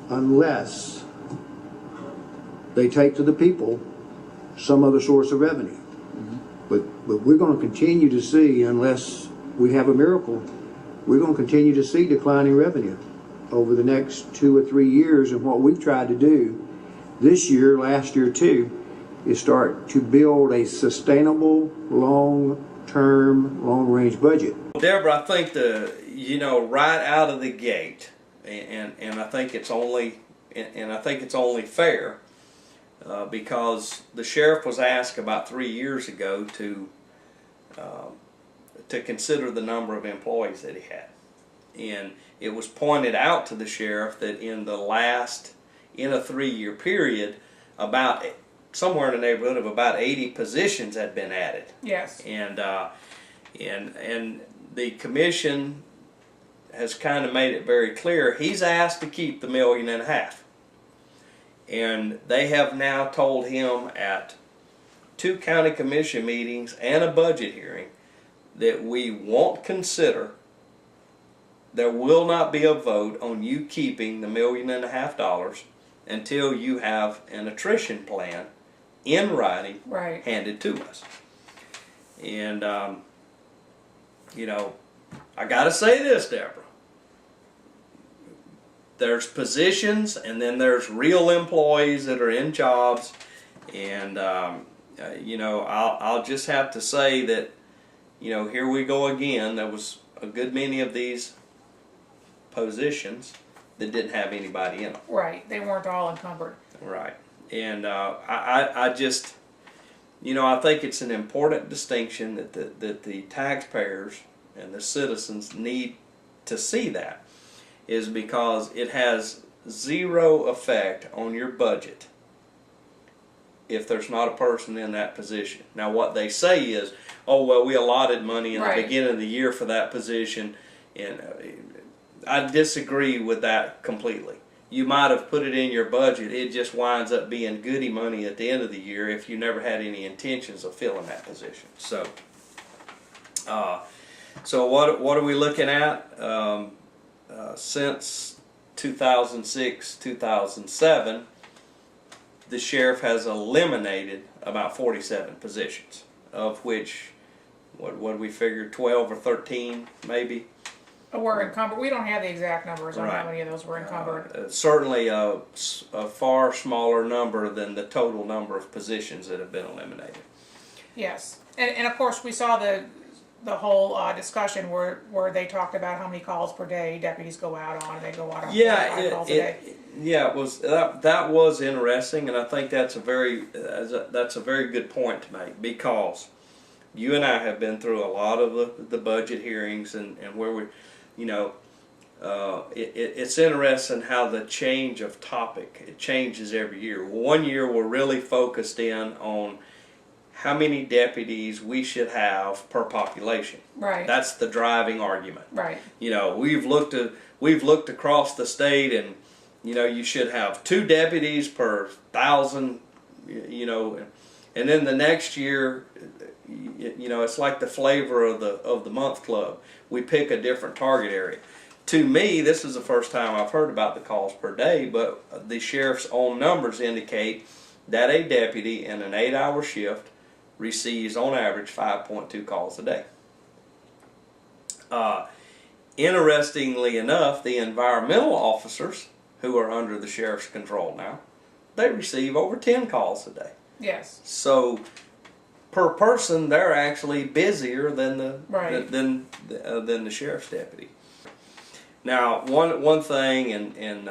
unless they take to the people some other source of revenue. But we're going to continue to see, unless we have a miracle, we're going to continue to see declining revenue over the next 2 or 3 years. And what we've tried to do this year, last year too, is start to build a sustainable, long-term, long-range budget. Deborah, I think right out of the gate, and I think it's only fair. Because the sheriff was asked about 3 years ago to consider the number of employees that he had, and it was pointed out to the sheriff that in a 3-year period, about somewhere in the neighborhood of about 80 positions had been added. Yes. And the commission has kind of made it very clear he's asked to keep the $1.5 million. And they have now told him at 2 county commission meetings and a budget hearing that we won't consider, there will not be a vote on you keeping the $1.5 million until you have an attrition plan in writing handed to us. And, I got to say this, Deborah. There's positions, and then there's real employees that are in jobs, and I'll just have to say that here we go again. There was a good many of these positions that didn't have anybody in them. Right, they weren't all encumbered. Right, and I just I think it's an important distinction that the taxpayers and the citizens need to see that. Is because it has zero effect on your budget if there's not a person in that position. Now what they say is, oh well, we allotted money in the beginning of the year for that position, and I disagree with that completely. You might have put it in your budget, it just winds up being goodie money at the end of the year if you never had any intentions of filling that position. So what are we looking at? Since 2006, 2007, the sheriff has eliminated about 47 positions, of which, what we figure, 12 or 13 maybe? Were encumbered. We don't have the exact numbers on how many of those were encumbered. Certainly a far smaller number than the total number of positions that have been eliminated. Yes, and of course we saw the whole discussion where they talked about how many calls per day deputies go out on. They go out on 45 calls a day. It was that was interesting, and I think that's a very good point to make, because you and I have been through a lot of the budget hearings and where we, it's interesting how the change of topic, it changes every year. One year we're really focused in on how many deputies we should have per population. Right. That's the driving argument. Right. We've looked across the state, and you should have 2 deputies per 1,000. And then the next year, it's like the flavor of the month club. We pick a different target area. To me, this is the first time I've heard about the calls per day, but the sheriff's own numbers indicate that a deputy in an 8-hour shift receives on average 5.2 calls a day. Interestingly enough, the environmental officers, who are under the sheriff's control now, they receive over 10 calls a day. Yes. So per person, they're actually busier than the sheriff's deputy. Now, one thing, and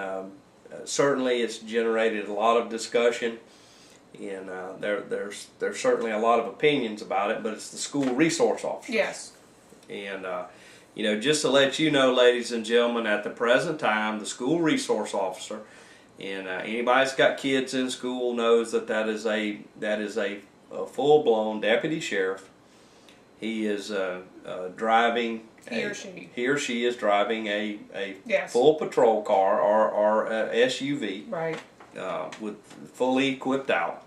certainly it's generated a lot of discussion, and there's certainly a lot of opinions about it, but it's the school resource officer. Yes. And just to let you know, ladies and gentlemen, at the present time, the school resource officer, and anybody that's got kids in school knows that is a full-blown deputy sheriff. He is driving. He or she is driving a full patrol car or SUV. Right. With fully equipped out.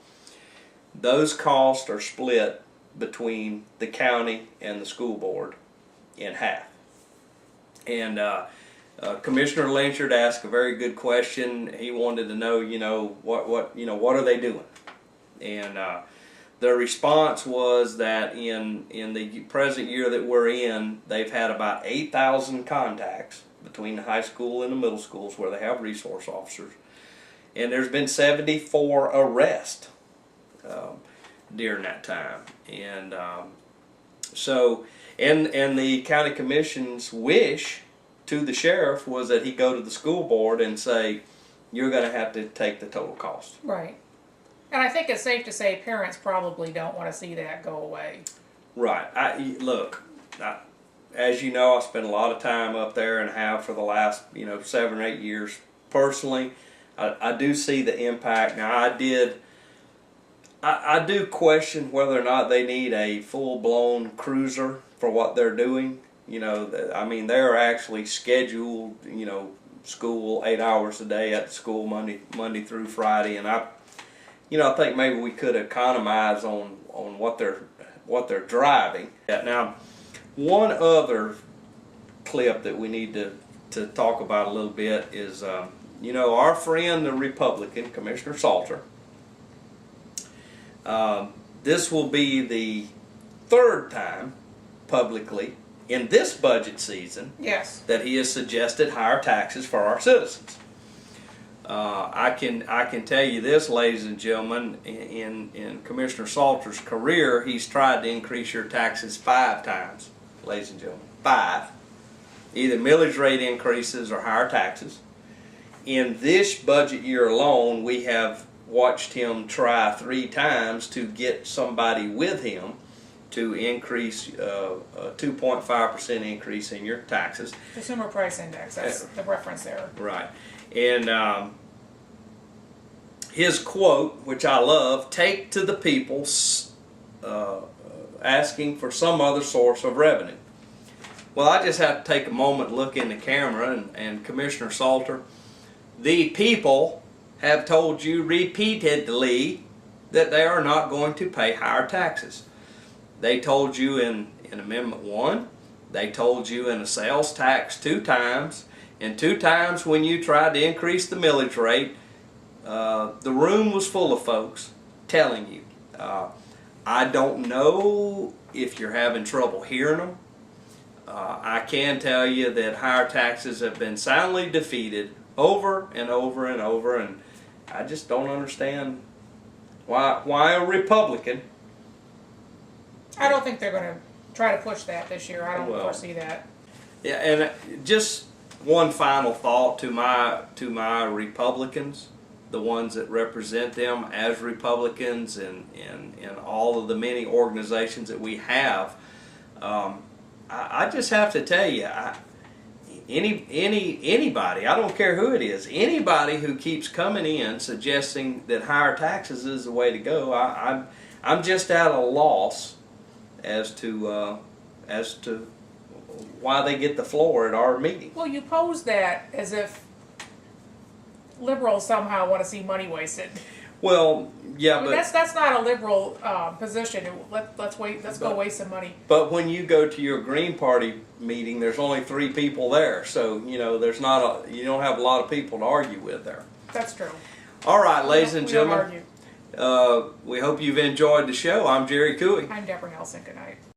Those costs are split between the county and the school board in half. And Commissioner Lynchard asked a very good question. He wanted to know, what are they doing? And the response was that in the present year that we're in, they've had about 8,000 contacts between the high school and the middle schools where they have resource officers, and there's been 74 arrests during that time. And and the county commission's wish to the sheriff was that he go to the school board and say, you're going to have to take the total cost. Right. And I think it's safe to say parents probably don't want to see that go away. Right. As you know, I spent a lot of time up there and have for the last 7 or 8 years. Personally, I do see the impact. Now, I do question whether or not they need a full-blown cruiser for what they're doing. They're actually scheduled, school 8 hours a day at the school Monday through Friday, and I think maybe we could economize on what they're driving. Now, one other clip that we need to talk about a little bit is, our friend the Republican, Commissioner Salter. This will be the third time publicly in this budget season that he has suggested higher taxes for our citizens. I can tell you this, ladies and gentlemen, in Commissioner Salter's career, he's tried to increase your taxes 5 times, ladies and gentlemen, 5. Either millage rate increases or higher taxes. In this budget year alone, we have watched him try 3 times to get somebody with him to increase a 2.5% increase in your taxes. Consumer Price Index, that's the reference there. Right. And his quote, which I love, take to the people asking for some other source of revenue. Well, I just have to take a moment, look in the camera, and Commissioner Salter, the people have told you repeatedly that they are not going to pay higher taxes. They told you in Amendment 1, they told you in a sales tax 2 times, and 2 times when you tried to increase the millage rate, the room was full of folks telling you. I don't know if you're having trouble hearing them. I can tell you that higher taxes have been soundly defeated over and over and over, and I just don't understand why a Republican. I don't think they're going to try to push that this year. I don't foresee that. Yeah, and just one final thought to my Republicans, the ones that represent them as Republicans and all of the many organizations that we have. I just have to tell you, anybody, I don't care who it is, anybody who keeps coming in suggesting that higher taxes is the way to go, I'm just at a loss as to why they get the floor at our meeting. Well, you pose that as if liberals somehow want to see money wasted. Well, yeah, but that's not a liberal position. Let's go waste some money. But when you go to your Green Party meeting, there's only 3 people there, so you don't have a lot of people to argue with there. That's true. All right, ladies and We don't gentlemen, argue. we hope you've enjoyed the show. I'm Jerry Cooey. I'm Deborah Nelson. Good night.